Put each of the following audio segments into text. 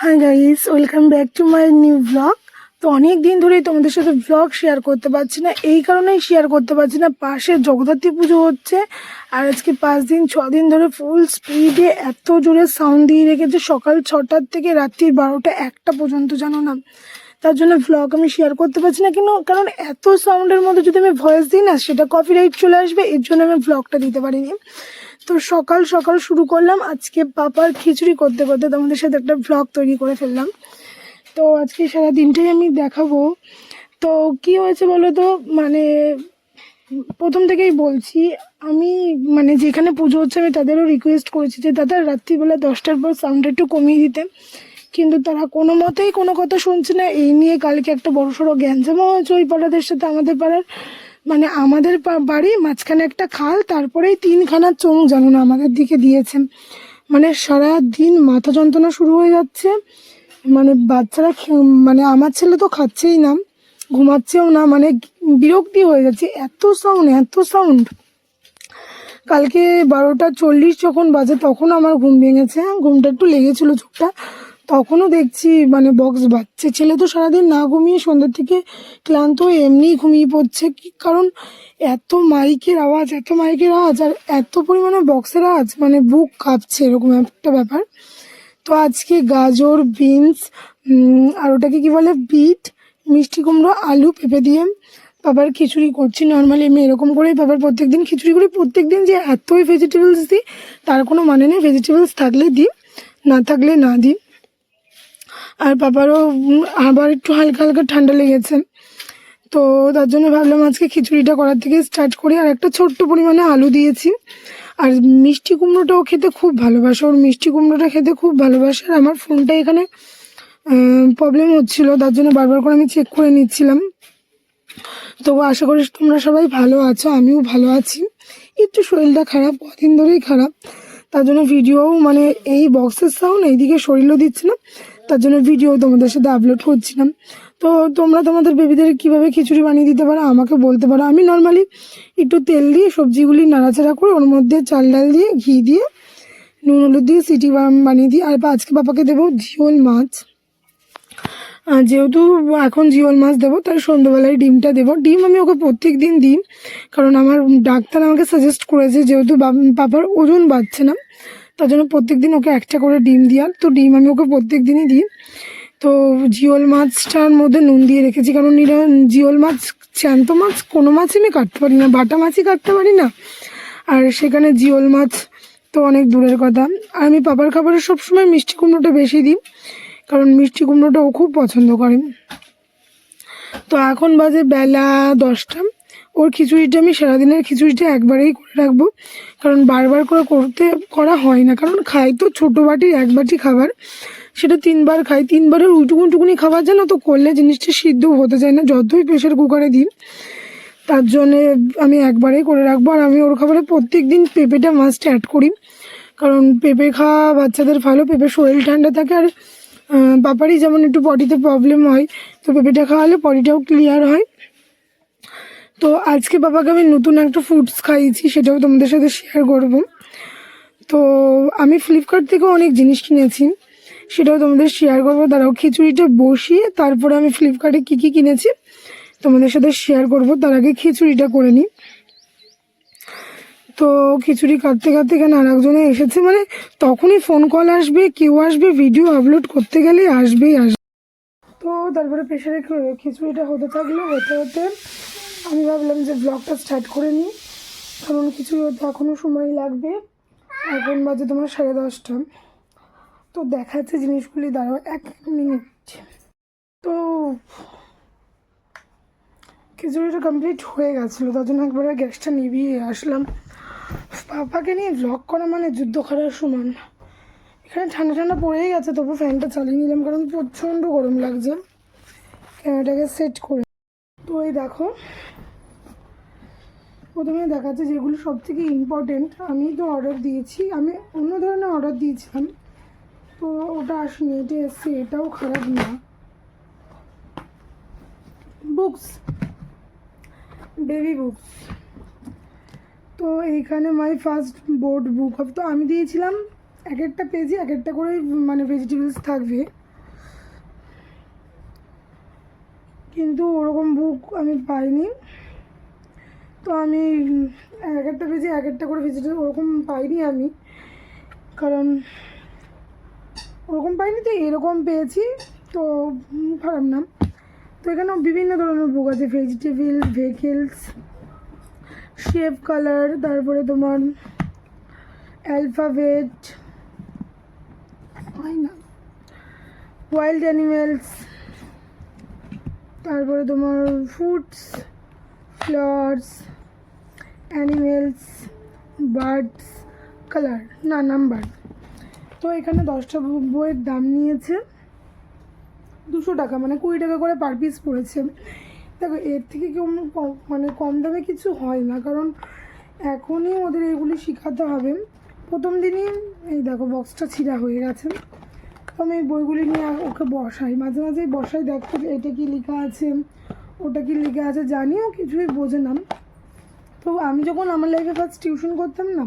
Hi guys, welcome back to my new blog. তো অনেক দিন ধরেই তোমাদের সাথে ব্লগ শেয়ার করতে পারছি না, এই কারণেই শেয়ার করতে পারছি না, পাশে জগদ্ধাত্রী পুজো হচ্ছে। আর আজকে 5-6 দিন ধরে ফুল স্পিডে এত জোরে সাউন্ড দিয়ে রেখেছে, সকাল 6টার থেকে রাত্রি 12টা 1টা পর্যন্ত, জানো না। তার জন্য ব্লগ আমি শেয়ার করতে পারছি না, কারণ এত সাউন্ডের মধ্যে যদি আমি ভয়েস দিই না, সেটা কপিরাইট চলে আসবে, এর জন্য আমি ব্লগটা দিতে পারিনি। তো সকাল সকাল শুরু করলাম আজকে পাপার খিচুড়ি করতে করতে তোমাদের সাথে একটা ব্লগ তৈরি করে ফেললাম। তো আজকে সারা দিনটাই আমি দেখাবো। তো কি হয়েছে বলো তো, মানে প্রথম থেকেই বলছি, আমি যেখানে পুজো হচ্ছে আমি তাদেরও রিকোয়েস্ট করেছি যে দাদা রাত্রিবেলা 10টার পর সাউন্ড একটু কমিয়ে দিতে, কিন্তু তারা কোনো মতেই কোনো কথা শুনছে না। এই নিয়ে কালকে একটা বড়সড় গ্যাঞ্জামও হয়েছে ওই পাড়াদের সাথে। আমাদের পাড়ার আমাদের বাড়ি মাঝখানে একটা খাল, তারপরেই 3খানা চোঙ, জানো না, আমাদের দিকে দিয়েছেন। সারা দিন মাথা যন্ত্রণা শুরু হয়ে যাচ্ছে। বাচ্চারা আমার ছেলে তো খাচ্ছেই না, ঘুমাচ্ছেও না, বিরক্তি হয়ে যাচ্ছে, এত সাউন্ড এত সাউন্ড। কালকে 12টা 40 যখন বাজে তখন আমার ঘুম ভেঙেছে, ঘুমটা একটু লেগেছিল চোখটা, তখনও দেখছি বক্স বাজছে। ছেলে তো সারাদিন না ঘুমিয়ে সন্ধ্যের থেকে ক্লান্ত হয়ে এমনিই ঘুমিয়ে পড়ছে, কি কারণ এত মাইকের আওয়াজ, এত মাইকের আওয়াজ আর এত পরিমাণে বক্সের আওয়াজ, বুক কাঁপছে, এরকম একটা ব্যাপার। তো আজকে গাজর, বিনস আর ওটাকে কি বলে, বিট, মিষ্টি কুমড়ো, আলু, পেঁপে দিয়ে বাবার খিচুড়ি করছি। নর্মালি আমি এরকম করেই বাবার প্রত্যেকদিন খিচুড়ি করি। প্রত্যেকদিন যে এতই ভেজিটেবলস দিই তার কোনো মানে নেই, ভেজিটেবলস থাকলে দিই, না থাকলে না দিই। আর বাবারও আবার একটু হালকা হালকা ঠান্ডা লেগেছে, তো তার জন্য ভাবলাম আজকে খিচুড়িটা করার থেকে স্টার্ট করি। আর একটা ছোট্ট পরিমাণে আলু দিয়েছি। আর মিষ্টি কুমড়োটাও খেতে খুব ভালোবাসে, ওর মিষ্টি কুমড়োটা খেতে খুব ভালোবাসে। আর আমার ফোনটা এখানে প্রবলেম হচ্ছিল, তার জন্য বারবার করে আমি চেক করে নিচ্ছিলাম। তো আশা করি তোমরা সবাই ভালো আছো, আমিও ভালো আছি। একটু শরীরটা খারাপ, কদিন ধরেই খারাপ, তার জন্য ভিডিও এই বক্সের সাউন্ড এইদিকে শরীরও দিচ্ছে না, তার জন্য ভিডিও তোমাদের সাথে আপলোড করছিলাম। তো তোমরা তোমাদের বেবিদের কীভাবে খিচুড়ি বানিয়ে দিতে পারো আমাকে বলতে পারো। আমি নর্মালি একটু তেল দিয়ে সবজিগুলি নাড়াচাড়া করে ওর মধ্যে চাল ডাল দিয়ে ঘি দিয়ে নুন হলুদ দিয়ে সিটি বানিয়ে দিই। আর আজকে পাপাকে দেবো জিওল মাছ, যেহেতু এখন জিওল মাছ দেবো তাই সন্ধ্যাবেলায় ডিমটা দেবো। ডিম আমি ওকে প্রত্যেক দিন দিই, কারণ আমার ডাক্তার আমাকে সাজেস্ট করেছে যেহেতু পাপার ওজন বাড়ছে না, তার জন্য প্রত্যেক দিন ওকে একটা করে ডিম দিই। আর তো ডিম আমি ওকে প্রত্যেক দিনই দিই। তো জিওল মাছটার মধ্যে নুন দিয়ে রেখেছি, কারণ জিওল মাছ, জ্যান্ত মাছ কোনো মাছই আমি কাটতে পারি না, বাটা মাছই কাটতে পারি না, আর সেখানে জিওল মাছ তো অনেক দূরের কথা। আর আমি পাপার খাবারে সবসময় মিষ্টি কুমড়োটা বেশি দিই, কারণ মিষ্টি কুমড়োটা ও খুব পছন্দ করে। তো এখন বাজে বেলা 10টা। ওর খিচুড়িটা আমি সারাদিনের খিচুড়িটা একবারেই করে রাখবো, কারণ বারবার করে করা হয় না, কারণ খাই তো ছোটো বাটির 1 বাটি খাবার, সেটা 3বার খাই, 3বারের উটুকুনি খাবার জানো তো, করলে জিনিসটা সিদ্ধ হতে চায় না যতই প্রেশার কুকারে দিই। তার জন্যে আমি একবারেই করে রাখবো। আর আমি ওর খাবারে প্রত্যেক দিন পেঁপেটা মাস্ট অ্যাড করি, কারণ পেঁপে খাওয়া বাচ্চাদের ভালো, পেঁপে শরীর ঠান্ডা থাকে। আর পাপারই যেমন একটু বডিতে প্রবলেম হয়, তো পেঁপেটা খাওয়ালে বডিটাও ক্লিয়ার হয়। তো আজকে বাবাকে আমি নতুন একটা ফ্রুটস খাইয়েছি, সেটাও তোমাদের সাথে শেয়ার করব। তো আমি ফ্লিপকার্ট থেকে অনেক জিনিস কিনেছি, সেটাও তোমাদের শেয়ার করবো। দাঁড়াও খিচুড়িটা বসিয়ে তারপরে আমি ফ্লিপকার্টে কী কী কিনেছি তোমাদের সাথে শেয়ার করব, তার আগে খিচুড়িটা করে নিই। তো খিচুড়ি কাটতে কাটতে এখানে আর একজনে এসেছে, তখনই ফোন কল আসবে, কেউ আসবে, ভিডিও আপলোড করতে গেলে আসবেই আসবে। তো তারপরে প্রেশারে খিচুড়িটা হতে থাকলো, হতে হতে আমি ভাবলাম যে ব্লগটা স্টার্ট করে নিই, কারণ খিচুড়ি হতে এখনও সময় লাগবে। এখন বাজে তোমার 10:30। তো দেখাচ্ছে জিনিসগুলি, দাঁড়াও 1 মিনিট। তো খিচুড়িটা কমপ্লিট হয়ে গেছিলো, তার জন্য একবারে গ্যাসটা নিভিয়ে আসলাম। পাপাকে নিয়ে ব্লগ করা যুদ্ধ করার সমান। এখানে ঠান্ডা ঠান্ডা পড়েই গেছে, তবু ফ্যানটা চালিয়ে নিলাম, কারণ প্রচণ্ড গরম লাগছে। ক্যামেরাটাকে সেট করে, তো এই দেখো প্রথমে দেখাচ্ছে যেগুলো সব থেকে ইম্পর্টেন্ট। আমি তো অর্ডার দিয়েছি, আমি অন্য ধরনের অর্ডার দিয়েছিলাম, তো ওটা আসেনি, এটা এসছে, এটাও খারাপ না। Books, baby books. তো এইখানে my first board book of, তো আমি দিয়েছিলাম এক একটা পেজে এক একটা করে ভেজিটেবলস থাকবে। কিন্তু ওরকম বুক আমি পাইনি। তো আমি এক একটা পেজে এক একটা করে ভিজিটার ওরকম পাইনি আমি, কারণ ওরকম পাইনি, তো এরকম পেয়েছি, তো খারাপ না। তো এখানেও বিভিন্ন ধরনের বুক আছে, ভেজিটেবল, ভেহিকেলস, শেপ কালার, তারপরে তোমার অ্যালফাবেট, হয় না, ওয়াইল্ড অ্যানিমেলস, তারপরে তোমার foods, flowers, animals, birds, colour, না নাম্বার। তো এখানে 10টা বইয়ের দাম নিয়েছে 200 টাকা, মানে 20 টাকা করে পার পিস পড়েছে। দেখো এর থেকে কেউ মানে কম দামে কিছু হয় না, কারণ এখনই ওদের এগুলি শেখাতে হবে। প্রথম দিনই এই দেখো বক্সটা ছিঁড়া হয়ে গেছে। তো আমি এই বইগুলি নিয়ে ওকে বসাই, মাঝে মাঝেই বসাই, দেখো এটা কি লেখা আছে, ওটা কি লেখা আছে, জানিও কিছুই বোঝে না। তো আমি যখন আমার লাইফে ফার্স্ট টিউশন করতাম না,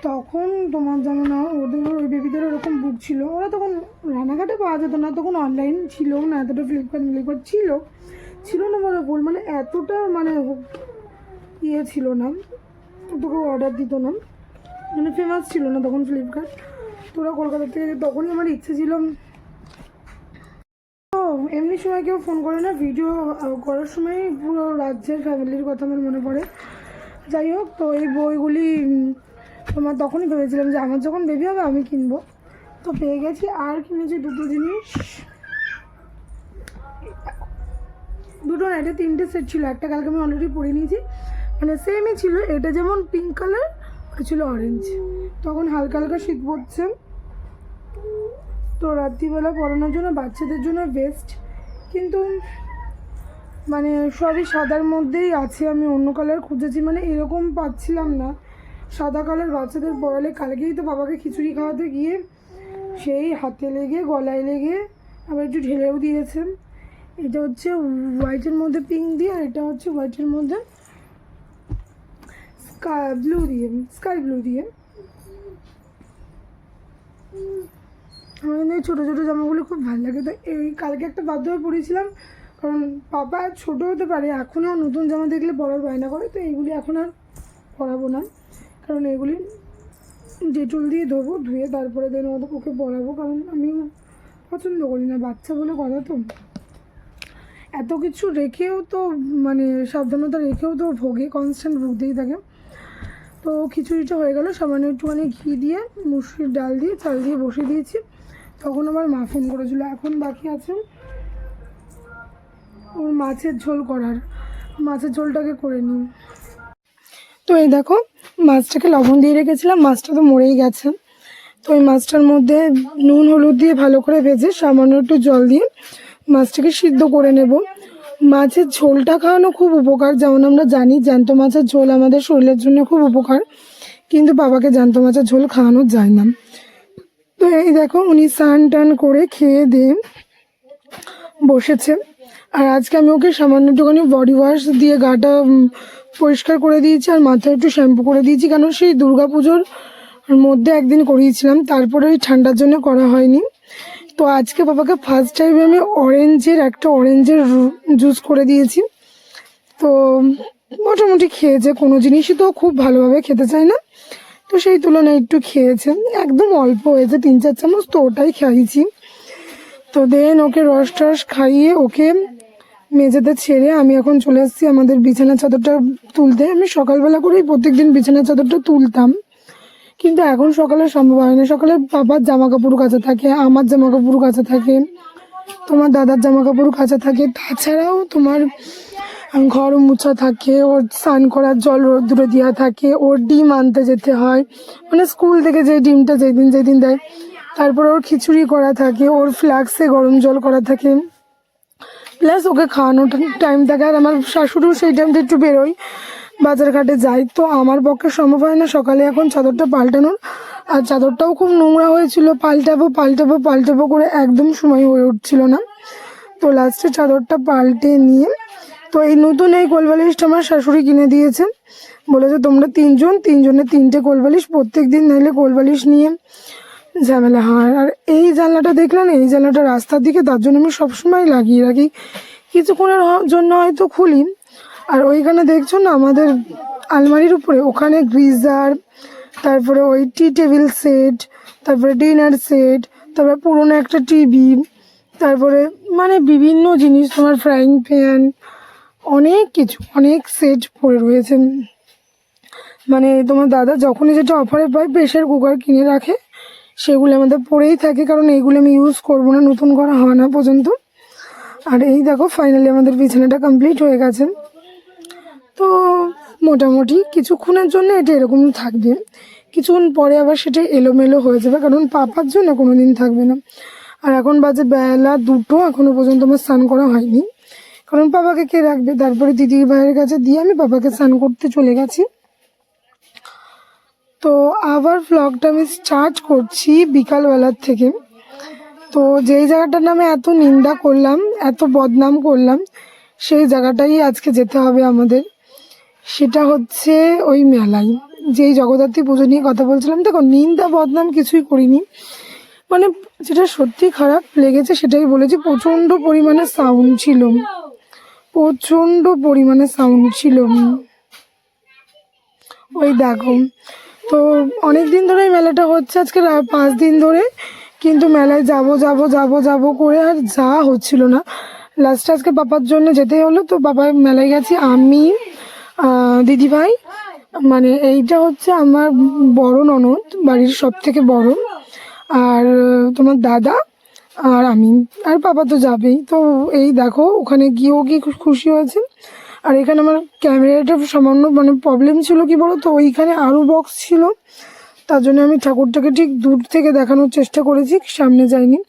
তখন তোমার জানো না ওদের ওই বেবিদের ওরকম বুক ছিল, ওরা তখন রানাঘাটে পাওয়া যেত না, তখন অনলাইন ছিল না, এতটা ফ্লিপকার্ট ছিল না বলে ভুল, মানে এতটা মানে ইয়ে ছিল না, তোকে অর্ডার দিত না, মানে ফেমাস ছিল না তখন ফ্লিপকার্ট। তোরা কলকাতা থেকে, তখনই আমার ইচ্ছে ছিল। তো এমনি সময় কেউ ফোন করে না, ভিডিও করার সময় পুরো রাজ্যের ফ্যামিলির কথা আমার মনে পড়ে। যাই হোক, তো এই বইগুলি তোমার তখনই ভেবেছিলাম যে আমার যখন বেবি হবে আমি কিনবো, তো পেয়ে গেছি। আর কিনেছি দুটো জিনিস, দুটো না, এটা 3টে সেট ছিল, একটা কালকে আমি অলরেডি পরে নিয়েছি, মানে সেমই ছিল, এটা যেমন পিঙ্ক কালার, ওটা ছিল অরেঞ্জ। তখন হালকা হালকা শীত পড়ছে, তো রাত্রিবেলা পরানোর জন্য বাচ্চাদের জন্য বেস্ট, কিন্তু মানে সবই সাদার মধ্যেই আছে, আমি অন্য কালার খুঁজেছি, মানে এরকম পাচ্ছিলাম না সাদা কালার বাচ্চাদের পরালে। কালকেই তো বাবাকে খিচুড়ি খাওয়াতে গিয়ে সেই হাতে লেগে গলায় লেগে আবার একটু ঢেলেও দিয়েছে। এটা হচ্ছে হোয়াইটের মধ্যে পিঙ্ক দিয়ে, আর এটা হচ্ছে হোয়াইটের মধ্যে স্কাই ব্লু দিয়ে। আমার কিন্তু এই ছোটো ছোটো জামাগুলো খুব ভালো লাগে। তো এই কালকে একটা বাধ্য হয়ে পরেছিলাম, কারণ পাপা ছোটো হতে পারে, এখনও নতুন জামা দেখলে পরার বায়না করে, তো এইগুলি এখন আর পরাবো না, কারণ এগুলি ডেটল দিয়ে ধোবো, ধুয়ে তারপরে দেন ওকে পরাবো, কারণ আমি পছন্দ করি না, বাচ্চা বলে কথা তো। এত কিছু রেখেও তো মানে সাবধানতা রেখেও তো ভোগে, কনস্ট্যান্ট ভুগতেই থাকে। তো খিচুড়িটা হয়ে গেল, সামান্য একটুখানি ঘি দিয়ে মুসুরির ডাল দিয়ে চাল দিয়ে বসিয়ে দিয়েছি। তখন আবার মা ফোন করেছিল, এখন বাকি আছে ওর মাছের ঝোল করার, মাছের ঝোলটাকে করে নিই। তো এই দেখো মাছটাকে লবণ দিয়ে রেখেছিলাম, মাছটা তো মরেই গেছে। তো ওই মাছটার মধ্যে নুন হলুদ দিয়ে ভালো করে ভেজে সামান্য একটু জল দিয়ে মাছটাকে সিদ্ধ করে নেব। মাছের ঝোলটা খাওয়ানো খুব উপকার, যেমন আমরা জানি জ্যান্ত মাছের ঝোল আমাদের শরীরের জন্য খুব উপকার, কিন্তু বাবাকে জ্যান্ত মাছের ঝোল খাওয়ানো যায় না। তো এই দেখো উনি স্নান টান করে খেয়ে দিয়ে বসেছে, আর আজকে আমি ওকে সামান্য একটুখানি বডি ওয়াশ দিয়ে গাটা পরিষ্কার করে দিয়েছি, আর মাথায় একটু শ্যাম্পু করে দিয়েছি, কারণ সেই দুর্গাপুজোর মধ্যে একদিন করিয়েছিলাম, তারপরে ওই ঠান্ডার জন্য করা হয়নি। তো আজকে বাবাকে ফার্স্ট টাইম আমি অরেঞ্জের জুস করে দিয়েছি। তো মোটামুটি খেয়েছে, কোনো জিনিসই তো খুব ভালোভাবে খেতে চায় না, তো সেই তুলনায় একটু খেয়েছে, একদম অল্প হয়েছে 3-4 চামচ, তো ওটাই খাইয়েছি। তো দেন ওকে রস টস খাইয়ে ওকে মেঝেতে ছেড়ে আমি এখন চলে এসেছি আমাদের বিছানার চাদরটা তুলতে। আমি সকালবেলা করেই প্রত্যেকদিন বিছানার চাদরটা তুলতাম, কিন্তু এখন সকালে সম্ভব হয় না। সকালে বাবার জামা কাপড় কাচা থাকে, আমার জামা কাপড় কাচা থাকে, তোমার দাদার জামা কাপড় কাচা থাকে, তাছাড়াও তোমার ঘর মুছা থাকে, ওর স্নান করার জল রোদ্দুরে দেওয়া থাকে, ওর ডিম আনতে যেতে হয়, মানে স্কুল থেকে যে ডিমটা যেদিন দেয়, তারপর ওর খিচুড়ি করা থাকে, ওর ফ্লাক্সে গরম জল করা থাকে, প্লাস ওকে খাওয়ানোর টাইম থাকে। আর আমার শাশুড়িও সেই টাইমটা একটু বেরোয়, বাজার ঘাটে যায়, তো আমার পক্ষে সম্ভব হয় না সকালে এখন চাদরটা পাল্টানোর। আর চাদরটাও খুব নোংরা হয়েছিল, পাল্টাবো করে একদম সময় হয়ে উঠছিল না। তো লাস্টে চাদরটা পাল্টে নিয়ে, তো এই নতুন এই কোলবালিশটা আমার শাশুড়ি কিনে দিয়েছে, বলেছে তোমরা তিনজনের 3টে কোলবালিশ, প্রত্যেক দিন নাইলে কোলবালিশ নিয়ে ঝামেলা হয়। আর এই জানলাটা দেখলেন, এই জানলাটা রাস্তার দিকে, তার জন্য আমি সবসময় লাগিয়ে রাখি, কিছুক্ষণের জন্য হয়তো খুলি। আর ওইখানে দেখছো না আমাদের আলমারির উপরে, ওখানে গ্রিজার, তারপরে ওই টি টেবিল সেট, তারপরে ডিনার সেট, তারপরে পুরোনো একটা টিভি, তারপরে মানে বিভিন্ন জিনিস, তোমার ফ্রাইং প্যান, অনেক কিছু, অনেক সেট পড়ে রয়েছে। মানে তোমার দাদা যখনই যেটা অফারে পায় প্রেশার কুকার কিনে রাখে, সেগুলো আমাদের পড়েই থাকে, কারণ এইগুলো আমি ইউজ করবো না, নতুন করা হয় না পর্যন্ত। আর এই দেখো ফাইনালি আমাদের বিছানাটা কমপ্লিট হয়ে গেছে। তো মোটামুটি কিছুক্ষণের জন্য এটা এরকম থাকবে, কিছুক্ষণ পরে আবার সেটা এলোমেলো হয়ে যাবে, কারণ পাপার জন্য কোনো দিন থাকবে না। আর এখন বাজে বেলা 2টো, এখনও পর্যন্ত আমার স্নান করা হয়নি, কারণ পাপাকে কে রাখবে। তারপরে দিদির ভাইয়ের কাছে দিয়ে আমি পাপাকে স্নান করতে চলে গেছি। তো আবার ভ্লগটা আমি স্টার্ট করছি বিকালবেলার থেকে। তো যেই জায়গাটার নামে এত নিন্দা করলাম, এত বদনাম করলাম, সেই জায়গাটাই আজকে যেতে হবে আমাদের। সেটা হচ্ছে ওই মেলায়, যেই জগদ্ধাত্রী পুজো নিয়ে কথা বলছিলাম। দেখো, নিন্দা বদনাম কিছুই করিনি, মানে যেটা সত্যি খারাপ লেগেছে সেটাই বলেছি। প্রচণ্ড পরিমাণে সাউন্ড ছিল, প্রচণ্ড পরিমাণে সাউন্ড ছিল। ওই দেখো, তো অনেক দিন ধরে মেলাটা হচ্ছে, আজকে 5 দিন ধরে, কিন্তু মেলায় যাব করে আর যাওয়া হচ্ছিল না। লাস্টে আজকে পাপার জন্য যেতেই হলো। তো পাপা মেলায় গেছি আমি, দিদিভাই, মানে এইটা হচ্ছে আমার বড় ননদ, বাড়ির সব থেকে বড়, আর তোমার দাদা, আর আমি, আর পাপা তো যাবেই। তো এই দেখো ওখানে গিয়েও কি খুশি হয়েছে। আর এখানে আমার ক্যামেরাটা সামান্য মানে প্রবলেম ছিল, কি বলো তো, ওইখানে আরও বক্স ছিল, তার জন্য আমি ঠাকুরটাকে ঠিক দূর থেকে দেখানোর চেষ্টা করেছি, সামনে যাইনি।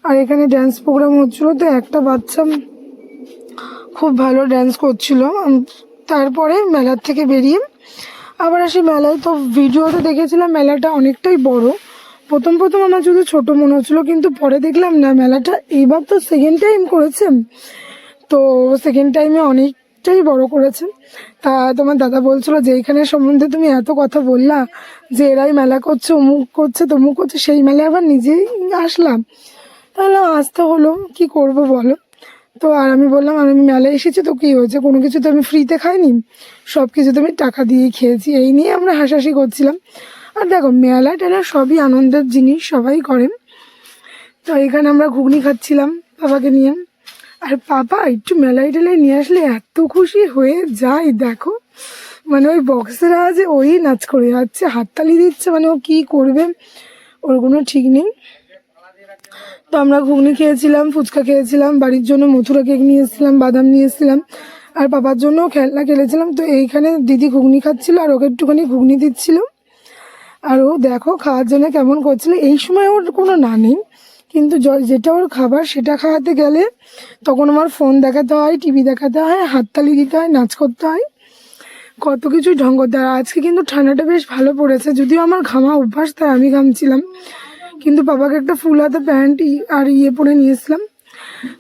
আর এখানে ড্যান্স প্রোগ্রাম হচ্ছিলো, তো একটা বাচ্চা খুব ভালো ড্যান্স করছিল। তারপরে মেলার থেকে বেরিয়ে আবার আসি মেলায়। তো ভিডিওতে দেখেছিলাম মেলাটা অনেকটাই বড়। প্রথম আমার শুধু ছোট মনে হচ্ছিলো, কিন্তু পরে দেখলাম না, মেলাটা এবার তো সেকেন্ড টাইম করেছে, তো সেকেন্ড টাইমে অনেকটাই বড় করেছে। তা তোমার দাদা বলছিল যে এইখানে সম্বন্ধে তুমি এত কথা বললা, যে এরাই মেলা করছে, অমুক করছে তমুক করছে, সেই মেলায় আবার নিজেই আসলাম, তাহলে আসতে হলো, কি করব বলো। তো আর আমি বললাম, আমি মেলায় এসেছি তো কী হয়েছে, কোনো কিছু তো আমি ফ্রিতে খাইনি, সব কিছু তো আমি টাকা দিয়েই খেয়েছি। এই নিয়ে আমরা হাসাহাসি করছিলাম। আর দেখো, মেলা টেলা সবই আনন্দের জিনিস, সবাই করেন। তো এখানে আমরা ঘুগনি খাচ্ছিলাম পাপাকে নিয়ে। আর পাপা একটু মেলায় টেলায় নিয়ে আসলে এত খুশি হয়ে যায়, দেখো মানে ওই বক্সের আওয়াজে ওই নাচ করে যাচ্ছে, হাততালি দিচ্ছে, মানে ও কী করবে ওর কোনো ঠিক নেই। তো আমরা ঘুগনি খেয়েছিলাম, ফুচকা খেয়েছিলাম, বাড়ির জন্য মথুরা কেক নিয়ে এসেছিলাম, বাদাম নিয়ে এসেছিলাম, আর পাপার জন্যও খেলনা খেলেছিলাম। তো এইখানে দিদি ঘুগনি খাচ্ছিল আর ওকে একটুখানি ঘুগনি দিচ্ছিল, আর ও দেখো খাওয়ার জন্য কেমন করছিল। এই সময় ওর কোনো না নেই, কিন্তু যেটা ওর খাবার সেটা খাওয়াতে গেলে তখন আমার ফোন দেখাতে হয়, টিভি দেখাতে হয়, হাততালি দিতে হয়, নাচ করতে হয়, কত কিছু ঢং করতে হয়। আজকে কিন্তু ঠান্ডাটা বেশ ভালো পড়েছে, যদিও আমার ঘামা অভ্যাস, তাই আমি ঘামছিলাম, কিন্তু বাবাকে একটা ফুল হাতে প্যান্ট আর পরে নিয়েছিলাম।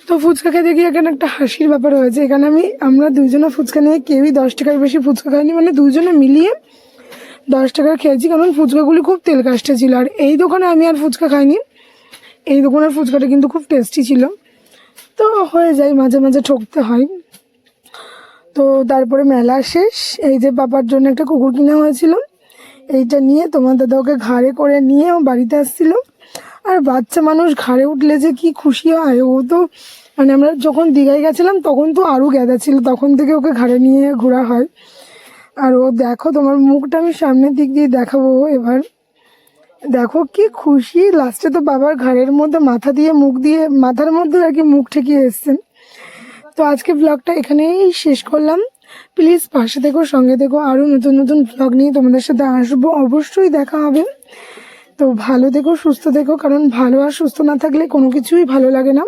তো ফুচকা খেতে গিয়ে এখানে একটা হাসির ব্যাপার হয়েছে। এখানে আমরা দুইজনে ফুচকা নিয়ে কেউই 10 টাকার বেশি ফুচকা খাইনি, মানে দুজনে মিলিয়ে 10 টাকার খেয়েছি, কারণ ফুচকাগুলি খুব তেল কাস্টে ছিল। আর এই দোকানে আমি আর ফুচকা খাইনি, এই দোকানের ফুচকাটা কিন্তু খুব টেস্টি ছিল। তো হয়ে যায়, মাঝে মাঝে ঠকতে হয়। তো তারপরে মেলা শেষ, এই যে পাপার জন্য একটা কুকুর কিনা হয়েছিল, এইটা নিয়ে তোমার দাদা ওকে ঘাড়ে করে নিয়ে ও বাড়িতে আসছিল। আর বাচ্চা মানুষ ঘাড়ে উঠলে যে কি খুশি হয়, ও তো মানে আমরা যখন দীঘায় গেছিলাম তখন তো আরও গ্যাদা ছিল, তখন থেকে ওকে ঘাড়ে নিয়ে ঘোরা হয়। আর ও দেখো, তোমার মুখটা আমি সামনের দিক দিয়ে দেখাবো এবার, দেখো কি খুশি। লাস্টে তো বাবার ঘাড়ের মধ্যে মাথা দিয়ে মুখ দিয়ে, মাথার মধ্যে আর কি মুখ ঠেকিয়ে এসছেন। তো আজকে ব্লগটা এখানেই শেষ করলাম। প্লিজ পাশে থেকো, সঙ্গে থেকো, আরও নতুন নতুন ব্লগ নিয়ে তোমাদের সাথে আসবো, অবশ্যই দেখা হবে। তো ভালো থেকো, সুস্থ থেকো, কারণ ভালো আর সুস্থ না থাকলে কোনো কিছুই ভালো লাগে না।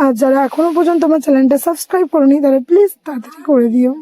আর যারা এখনও পর্যন্ত আমার চ্যানেলটা সাবস্ক্রাইব করোনি, তারা প্লিজ তাড়াতাড়ি করে দিও।